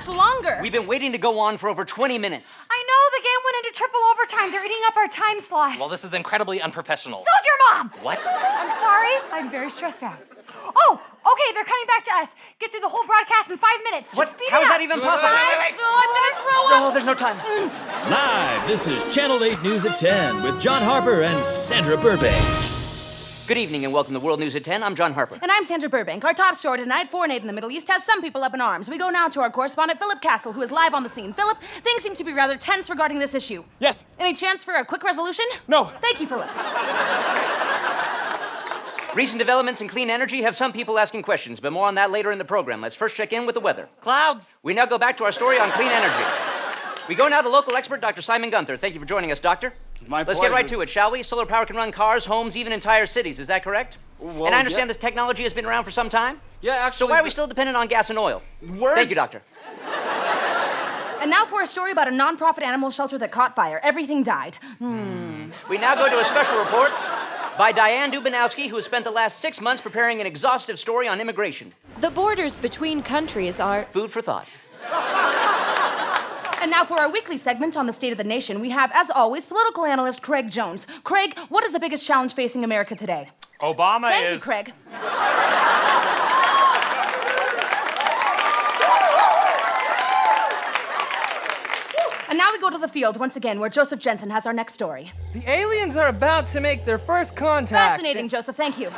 much longer. We've been waiting to go on for over 20 minutes. I know, the game went into triple overtime. They're eating up our time slot. Well, this is incredibly unprofessional. So's your mom! What? I'm sorry. I'm very stressed out. Oh, okay, they're cutting back to us. Get through the whole broadcast in 5 minutes. Just What? speed How it is up. that even possible? I'm gonna throw up. No, there's no time. Live, this is Channel 8 News at 10 with John Harper and Sandra Burbank. Good evening and welcome to World News at 10. I'm John Harper. And I'm Sandra Burbank. Our top story tonight, foreign aid in the Middle East has some people up in arms. We go now to our correspondent, Philip Castle, who is live on the scene. Philip, things seem to be rather tense regarding this issue. Yes. Any chance for a quick resolution? No. Thank you, Philip. Recent developments in clean energy have some people asking questions, but more on that later in the program. Let's first check in with the weather. Clouds. We now go back to our story on clean energy. We go now to local expert, Dr. Simon Gunther. Thank you for joining us, Doctor. Let's get right to it, shall we? Solar power can run cars, homes, even entire cities. Is that correct? Well, and I understand this technology has been around for some time? Yeah, actually. So why are we still dependent on gas and oil? Words. Thank you, Doctor. And now for a story about a non-profit animal shelter that caught fire. Everything died. We now go to a special report by Diane Dubinowski, who has spent the last 6 months preparing an exhaustive story on immigration. The borders between countries are... Food for thought. And now for our weekly segment on the state of the nation, we have, as always, political analyst Craig Jones. Craig, what is the biggest challenge facing America today? Obama Thank you, Craig. And now we go to the field once again, where Joseph Jensen has our next story. The aliens are about to make their first contact. Fascinating, Joseph. Thank you.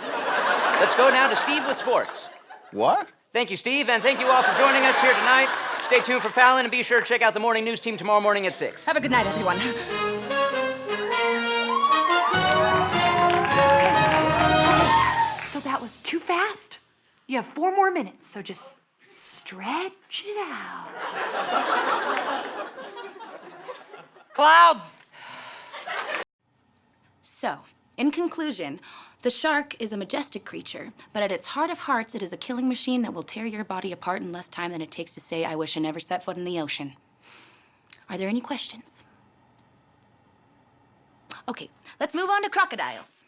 Let's go now to Steve with sports. What? Thank you, Steve, and thank you all for joining us here tonight. Stay tuned for Fallon, and be sure to check out the morning news team tomorrow morning at 6. Have a good night, everyone. So that was too fast? You have 4 more minutes, so just stretch it out. Clouds. So, in conclusion, the shark is a majestic creature, but at its heart of hearts, it is a killing machine that will tear your body apart in less time than it takes to say, I wish I never set foot in the ocean. Are there any questions? Okay, let's move on to crocodiles.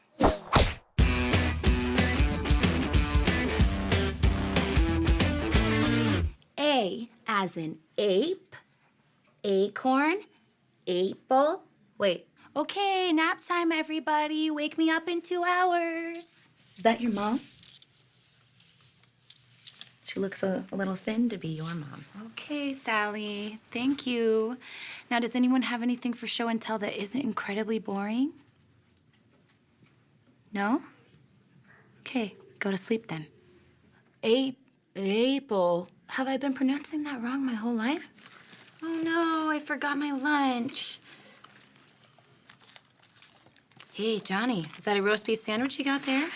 A as in ape, acorn, apple. Wait. Okay, nap time, everybody. Wake me up in 2 hours. Is that your mom? She looks a little thin to be your mom. Okay, Sally. Thank you. Now, does anyone have anything for show and tell that isn't incredibly boring? No? Okay, go to sleep then. Apple. Have I been pronouncing that wrong my whole life? Oh no, I forgot my lunch. Hey, Johnny, is that a roast beef sandwich you got there?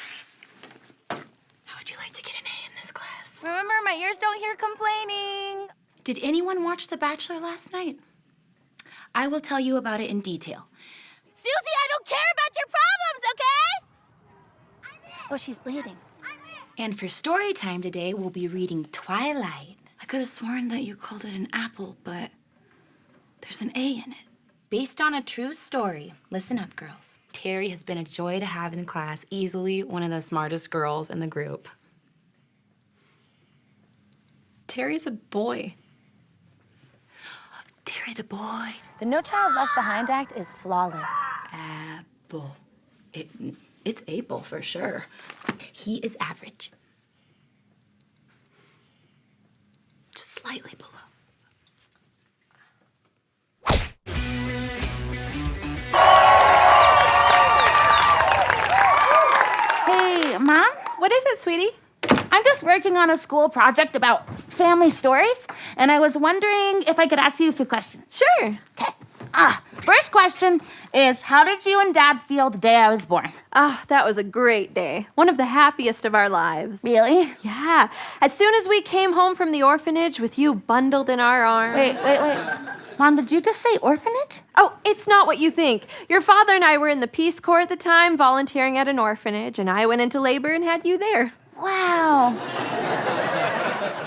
How would you like to get an A in this class? Remember, my ears don't hear complaining. Did anyone watch The Bachelor last night? I will tell you about it in detail. Susie, I don't care about your problems, okay? Oh, she's bleeding. And for story time today, we'll be reading Twilight. I could have sworn that you called it an apple, but there's an A in it. Based on a true story. Listen up, girls. Terry has been a joy to have in class, easily one of the smartest girls in the group. Terry's a boy. Terry the boy. The No Child Left Behind Act is flawless. Apple. It's Apple for sure. He is average. Just slightly below. Hey, Mom? What is it, sweetie? I'm just working on a school project about family stories, and I was wondering if I could ask you a few questions. Sure. Okay. First question is, how did you and Dad feel the day I was born? Oh, that was a great day. One of the happiest of our lives. Really? Yeah. As soon as we came home from the orphanage with you bundled in our arms. Wait. Mom, did you just say orphanage? Oh, it's not what you think. Your father and I were in the Peace Corps at the time, volunteering at an orphanage, and I went into labor and had you there. Wow.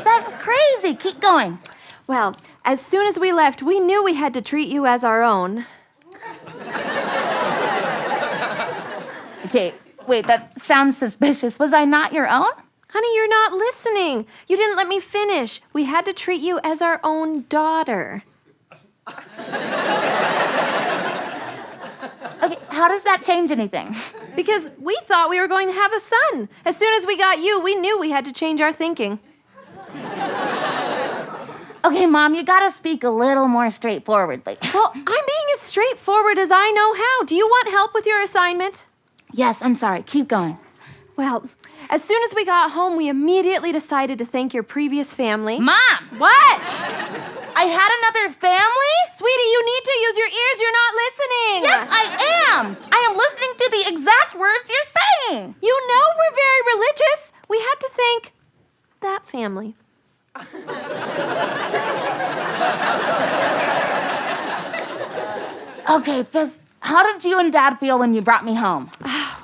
That's crazy. Keep going. Well, as soon as we left, we knew we had to treat you as our own. Okay, wait, that sounds suspicious. Was I not your own? Honey, you're not listening. You didn't let me finish. We had to treat you as our own daughter. Okay, how does that change anything? Because we thought we were going to have a son. As soon as we got you, we knew we had to change our thinking. Okay, Mom, you gotta speak a little more straightforwardly. Well, I'm being as straightforward as I know how. Do you want help with your assignment? Yes, I'm sorry. Keep going. Well, as soon as we got home, we immediately decided to thank your previous family. Mom! What? I had another family? Sweetie, you need to use your ears. You're not listening. Yes, I am. I am listening to the exact words you're saying. You know we're very religious. We had to thank that family. Okay, just how did you and Dad feel when you brought me home?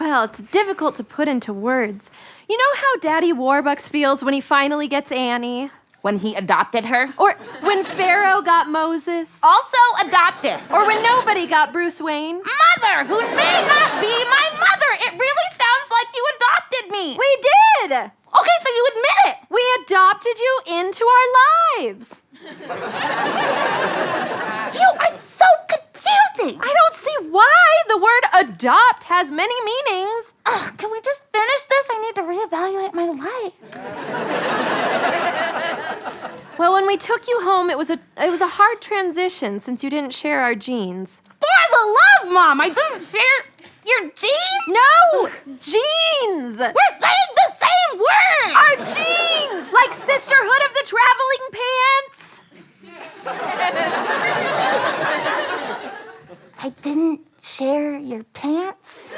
Well, it's difficult to put into words. You know how Daddy Warbucks feels when he finally gets Annie? When he adopted her? Or when Pharaoh got Moses? Also adopted. Or when nobody got Bruce Wayne? Mother, who may not be my mother. It really sounds like you adopted me. We did! Okay, so you admit it. We adopted you into our lives. You are so confusing. I don't see why the word adopt has many meanings. Can we just finish this? I need to reevaluate my life. Well, when we took you home, it was a hard transition since you didn't share our genes. For the love, Mom, I didn't share your genes? No! Genes! We're saying the same word! Our genes! Like Sisterhood of the Traveling Pants! I didn't share your pants?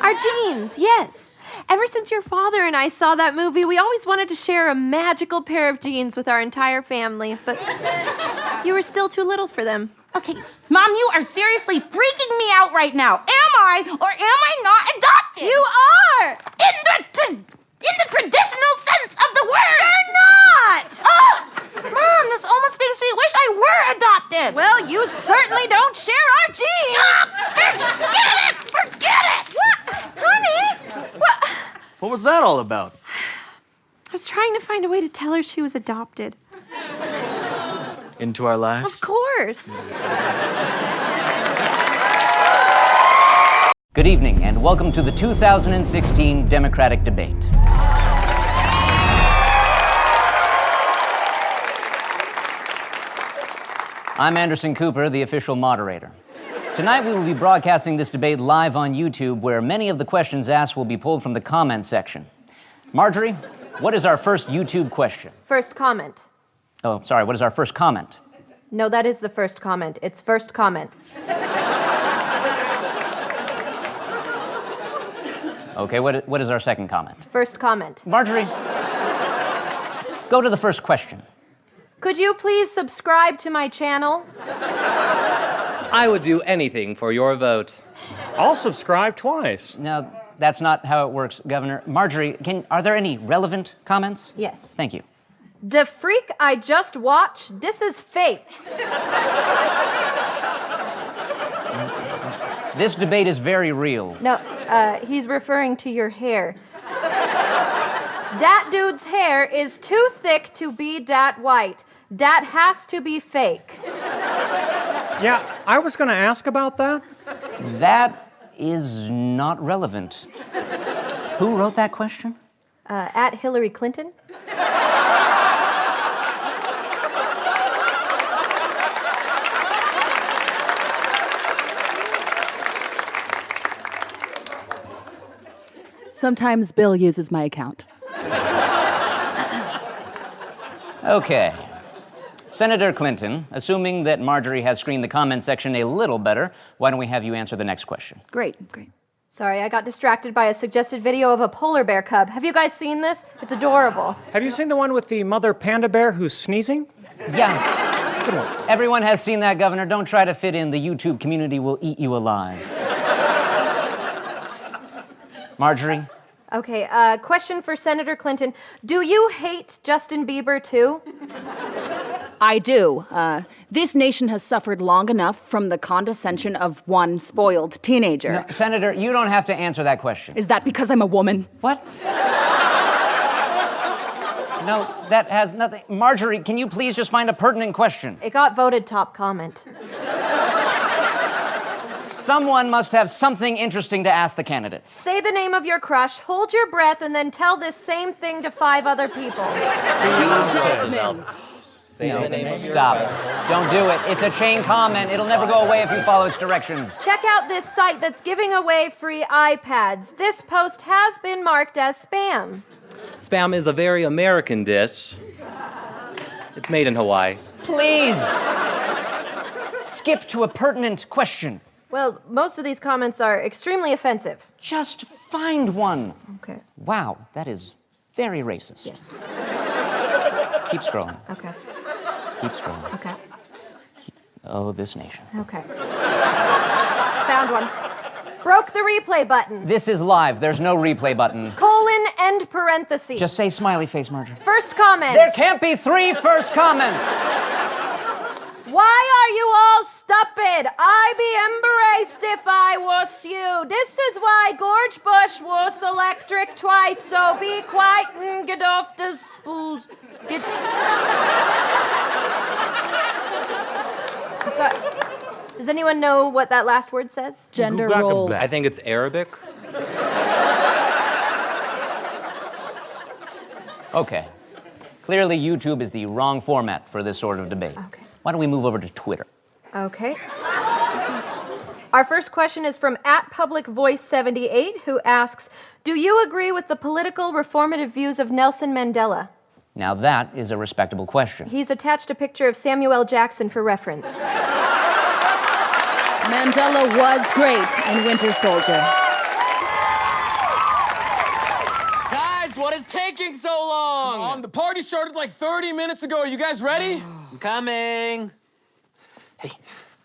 Our genes, yes. Ever since your father and I saw that movie, we always wanted to share a magical pair of jeans with our entire family, but you were still too little for them. Okay, Mom, you are seriously freaking me out right now. Am I or am I not adopted? You are! In the traditional sense of the word! You're not! Mom, this almost makes me wish I were adopted. Well, you certainly don't share our genes! Forget it! Forget it! What? Honey? What? What was that all about? I was trying to find a way to tell her she was adopted. Into our lives? Of course. Good evening, and welcome to the 2016 Democratic debate. I'm Anderson Cooper, the official moderator. Tonight we will be broadcasting this debate live on YouTube, where many of the questions asked will be pulled from the comment section. Marjorie, what is our first YouTube question? First comment. Oh, sorry, what is our first comment? No, that is the first comment. It's first comment. Okay, what is our second comment? First comment. Marjorie, go to the first question. Could you please subscribe to my channel? I would do anything for your vote. I'll subscribe twice. No, that's not how it works, Governor. Marjorie, are there any relevant comments? Yes. Thank you. The freak I just watched, this is fake. This debate is very real. No, he's referring to your hair. Dat dude's hair is too thick to be dat white. Dat has to be fake. Yeah, I was going to ask about that. That is not relevant. Who wrote that question? At Hillary Clinton. Sometimes Bill uses my account. Okay. Senator Clinton, assuming that Marjorie has screened the comment section a little better, why don't we have you answer the next question? Great. Sorry, I got distracted by a suggested video of a polar bear cub. Have you guys seen this? It's adorable. Have you seen the one with the mother panda bear who's sneezing? Yeah. Good one. Everyone has seen that, Governor. Don't try to fit in. The YouTube community will eat you alive. Marjorie? Okay, question for Senator Clinton. Do you hate Justin Bieber too? I do. This nation has suffered long enough from the condescension of one spoiled teenager. No, Senator, you don't have to answer that question. Is that because I'm a woman? What? No, that has nothing. Marjorie, can you please just find a pertinent question? It got voted top comment. Someone must have something interesting to ask the candidates. Say the name of your crush, hold your breath, and then tell this same thing to 5 other people. Say the name of your Stop. Don't do it. It's a chain comment. It'll never go away if you follow its directions. Check out this site that's giving away free iPads. This post has been marked as spam. Spam is a very American dish. It's made in Hawaii. Please. Skip to a pertinent question. Well, most of these comments are extremely offensive. Just find one. Okay. Wow, that is very racist. Yes. Keep scrolling. Okay. Keep scrolling. Okay. Oh, this nation. Okay. Found one. Broke the replay button. This is live. There's no replay button. Colon, end parentheses. Just say smiley face, Marjorie. First comment. There can't be 3 first comments. Why are you all stupid? I be embarrassed if I was you. This is why George Bush was electric twice, so be quiet and get off the spools. So, does anyone know what that last word says? Gender roles. I think it's Arabic. Okay. Clearly, YouTube is the wrong format for this sort of debate. Okay. Why don't we move over to Twitter? Okay. Our first question is from @PublicVoice78, who asks, do you agree with the political reformative views of Nelson Mandela? Now, that is a respectable question. He's attached a picture of Samuel L. Jackson for reference. Mandela was great in Winter Soldier. Guys, what is taking so long? The party started like 30 minutes ago. Are you guys ready? I'm coming.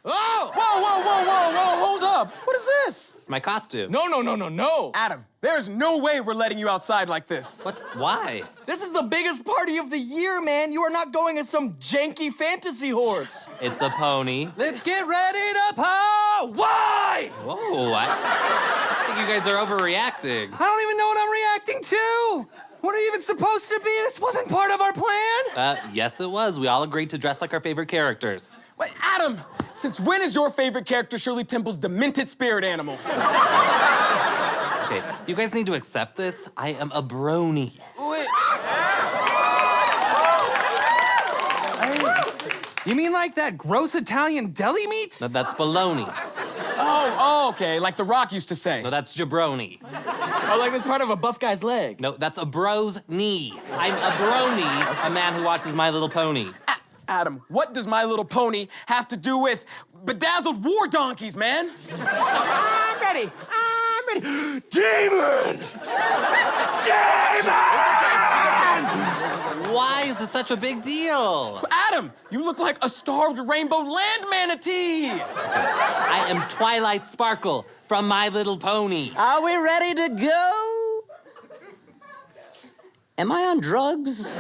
Oh! Whoa, hold up. What is this? It's my costume. No. Adam, there's no way we're letting you outside like this. What? Why? This is the biggest party of the year, man. You are not going as some janky fantasy horse. It's a pony. Let's get ready to pow! Why? Whoa, I think you guys are overreacting. I don't even know what I'm reacting to. What are you even supposed to be? This wasn't part of our plan. Yes, it was. We all agreed to dress like our favorite characters. Wait, Adam, since when is your favorite character Shirley Temple's demented spirit animal? Okay, you guys need to accept this. I am a brony. Wait. You mean like that gross Italian deli meat? No, that's baloney. Oh, okay, like The Rock used to say. No, that's jabroni. Oh, like it's part of a buff guy's leg. No, that's a bro's knee. I'm a brony, a man who watches My Little Pony. Adam, what does My Little Pony have to do with bedazzled war donkeys, man? I'm ready. Demon! Why is this such a big deal? Adam, you look like a starved rainbow land manatee. I am Twilight Sparkle from My Little Pony. Are we ready to go? Am I on drugs?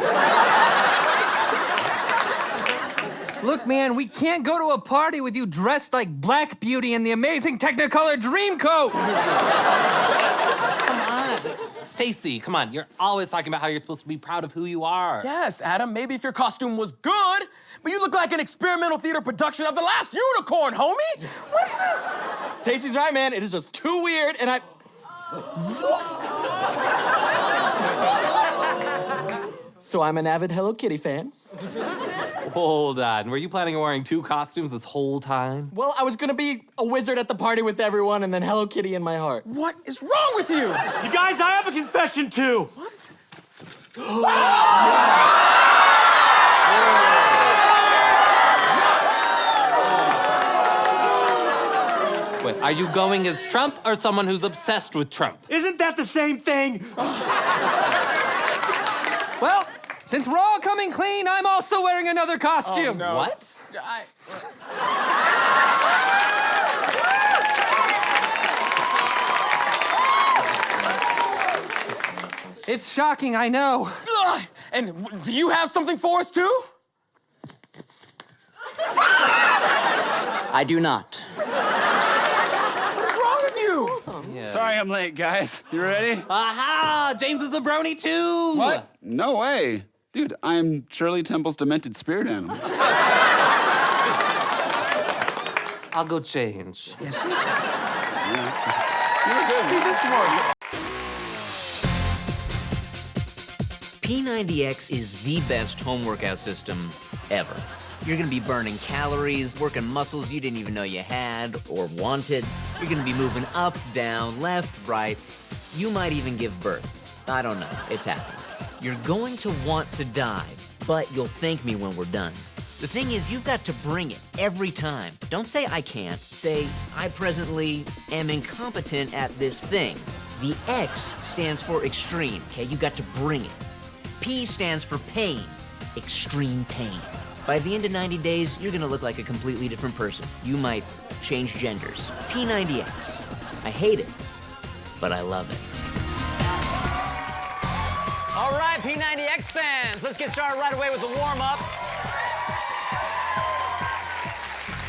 Look, man, we can't go to a party with you dressed like Black Beauty in the amazing Technicolor Dreamcoat. Come on, Stacy, come on. You're always talking about how you're supposed to be proud of who you are. Yes, Adam, maybe if your costume was good, but you look like an experimental theater production of The Last Unicorn, homie. What's this? Stacy's right, man. It is just too weird, and I... So I'm an avid Hello Kitty fan. Hold on. Were you planning on wearing 2 costumes this whole time? Well, I was gonna be a wizard at the party with everyone and then Hello Kitty in my heart. What is wrong with you? You guys, I have a confession too. What? Wait, are you going as Trump or someone who's obsessed with Trump? Isn't that the same thing? Well, since we're all coming clean, I'm also wearing another costume. Oh, no. What? It's shocking, I know. And do you have something for us, too? I do not. What's wrong with you? Yeah. Sorry I'm late, guys. You ready? Aha! James is the brony too! What? No way. Dude, I'm Shirley Temple's demented spirit animal. I'll go change. See, this works. P90X is the best home workout system ever. You're gonna be burning calories, working muscles you didn't even know you had or wanted. You're gonna be moving up, down, left, right. You might even give birth. I don't know, it's happening. You're going to want to dive, but you'll thank me when we're done. The thing is, you've got to bring it every time. Don't say I can't, say I presently am incompetent at this thing. The X stands for extreme, okay? You got to bring it. P stands for pain, extreme pain. By the end of 90 days, you're gonna look like a completely different person. You might change genders. P90X. I hate it, but I love it. All right, P90X fans, let's get started right away with the warm-up.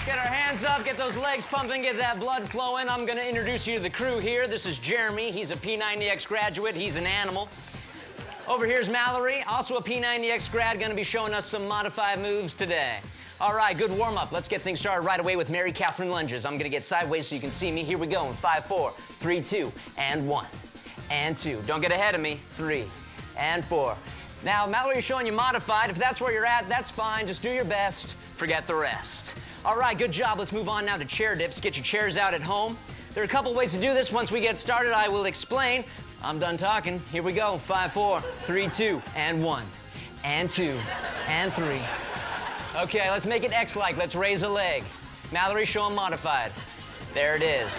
Get our hands up, get those legs pumping, get that blood flowing. I'm gonna introduce you to the crew here. This is Jeremy, he's a P90X graduate, he's an animal. Over here's Mallory, also a P90X grad, gonna be showing us some modified moves today. All right, good warm-up. Let's get things started right away with Mary Catherine lunges. I'm gonna get sideways so you can see me. Here we go in 5, 4, 3, 2, and 1, and 2. Don't get ahead of me. 3, and 4. Now, Mallory's showing you modified. If that's where you're at, that's fine. Just do your best. Forget the rest. All right, good job. Let's move on now to chair dips. Get your chairs out at home. There are a couple ways to do this. Once we get started, I will explain. I'm done talking. Here we go. 5, 4, 3, 2, and 1, and 2, and 3. Okay, let's make it X-like. Let's raise a leg. Mallory, show him modified. There it is.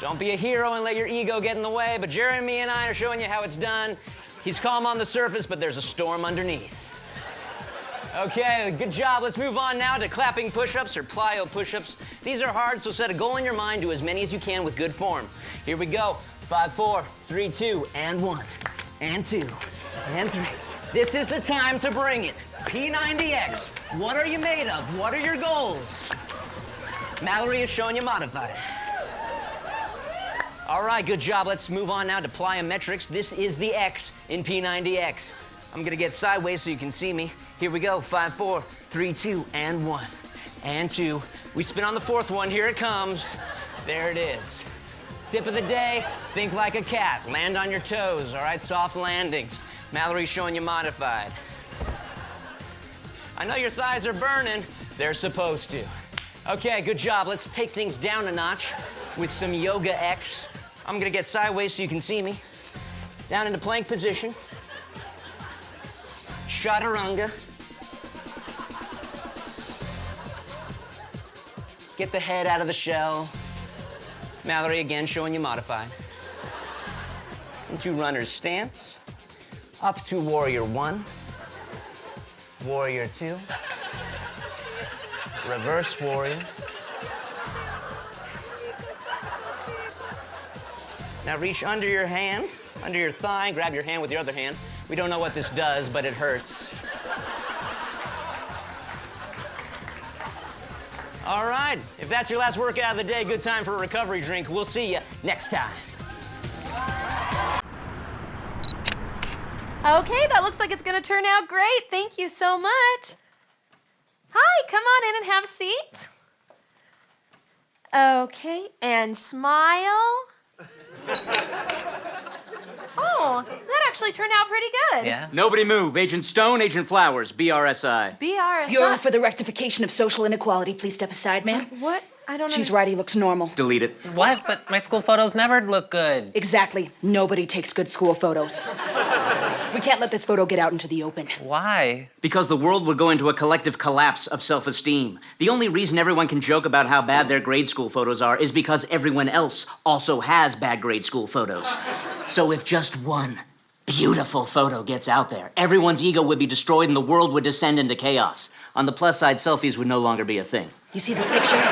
Don't be a hero and let your ego get in the way, but Jeremy and I are showing you how it's done. He's calm on the surface, but there's a storm underneath. Okay, good job. Let's move on now to clapping push-ups or plyo push-ups. These are hard, so set a goal in your mind. Do as many as you can with good form. Here we go. 5, 4, 3, 2, and 1, and 2, and 3. This is the time to bring it. P90X, what are you made of? What are your goals? Mallory is showing you modified. All right, good job. Let's move on now to plyometrics. This is the X in P90X. I'm gonna get sideways so you can see me. Here we go, 5, 4, 3, 2, and 1, and 2. We spin on the fourth one, here it comes. There it is. Tip of the day, think like a cat. Land on your toes, all right? Soft landings. Mallory's showing you modified. I know your thighs are burning. They're supposed to. Okay, good job. Let's take things down a notch with some Yoga X. I'm gonna get sideways so you can see me. Down into plank position. Chaturanga. Get the head out of the shell. Mallory again showing you modified. Into runner's stance. Up to warrior 1. Warrior 2. Reverse warrior. Now reach under your hand, under your thigh, grab your hand with your other hand. We don't know what this does, but it hurts. All right, if that's your last workout of the day, good time for a recovery drink. We'll see you next time. Okay, that looks like it's gonna turn out great. Thank you so much. Hi, come on in and have a seat. Okay, and smile. Oh, that actually turned out pretty good. Yeah. Nobody move. Agent Stone, Agent Flowers, BRSI. BRSI. Bureau for the Rectification of Social Inequality. Please step aside, ma'am. What? I don't know. She's right, he looks normal. Delete it. What? But my school photos never look good. Exactly. Nobody takes good school photos. We can't let this photo get out into the open. Why? Because the world would go into a collective collapse of self-esteem. The only reason everyone can joke about how bad their grade school photos are is because everyone else also has bad grade school photos. So if just one beautiful photo gets out there, everyone's ego would be destroyed and the world would descend into chaos. On the plus side, selfies would no longer be a thing. You see this picture?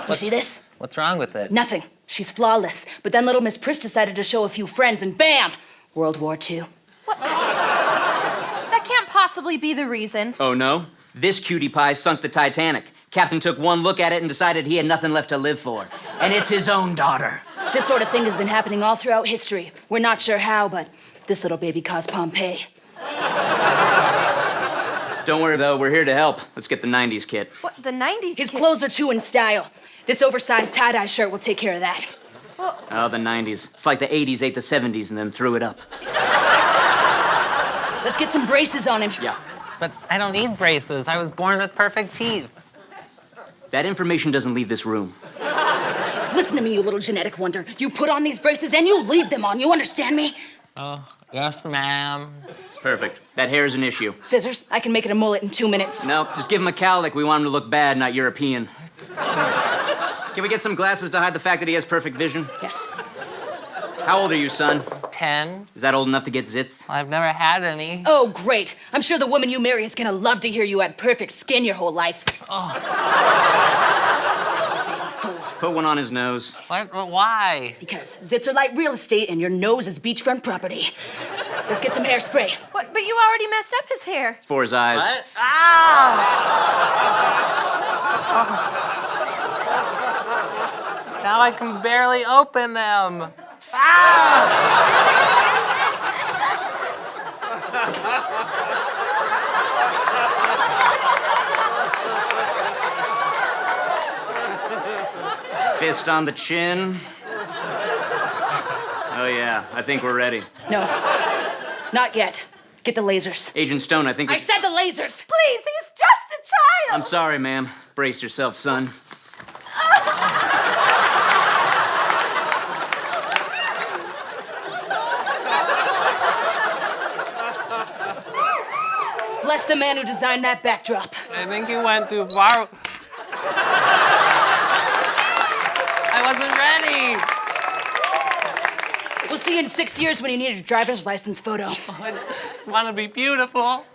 You see this? What's wrong with it? Nothing. She's flawless. But then little Miss Pris decided to show a few friends and bam! World War II. That can't possibly be the reason. Oh no? This cutie pie sunk the Titanic. Captain took one look at it and decided he had nothing left to live for. And it's his own daughter. This sort of thing has been happening all throughout history. We're not sure how, but this little baby caused Pompeii. Don't worry, though. We're here to help. Let's get the 90s kit. What, the 90s? His clothes are too in style. This oversized tie-dye shirt will take care of that. Oh, the 90s. It's like the 80s ate the 70s and then threw it up. Let's get some braces on him. Yeah. But I don't need braces. I was born with perfect teeth. That information doesn't leave this room. Listen to me, you little genetic wonder. You put on these braces and you leave them on. You understand me? Oh, yes, ma'am. Perfect. That hair's an issue. Scissors, I can make it a mullet in 2 minutes. No, just give him a cowlick. We want him to look bad, not European. Can we get some glasses to hide the fact that he has perfect vision? Yes. How old are you, son? 10. Is that old enough to get zits? I've never had any. Oh, great. I'm sure the woman you marry is gonna love to hear you had perfect skin your whole life. Oh. Put one on his nose. What? Why? Because zits are like real estate and your nose is beachfront property. Let's get some hairspray. What? But you already messed up his hair. It's for his eyes. What? Ow! Now I can barely open them. Fist on the chin. Oh, yeah. I think we're ready. No, not yet. Get the lasers. Agent Stone, I think I said the lasers. Please, he's just a child. I'm sorry, ma'am. Brace yourself, son. Bless the man who designed that backdrop. I think you went too far. I wasn't ready. We'll see you in 6 years when you need a driver's license photo. I just want to be beautiful.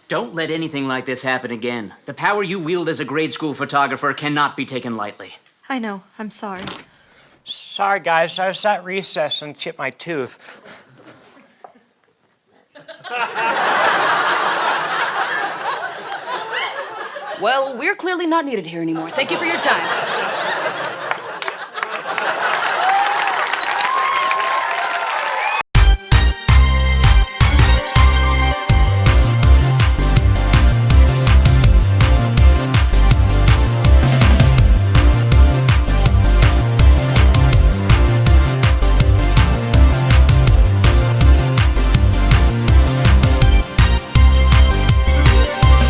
Don't let anything like this happen again. The power you wield as a grade school photographer cannot be taken lightly. I know. I'm sorry. Sorry, guys. I was at recess and chipped my tooth. Well, we're clearly not needed here anymore. Thank you for your time.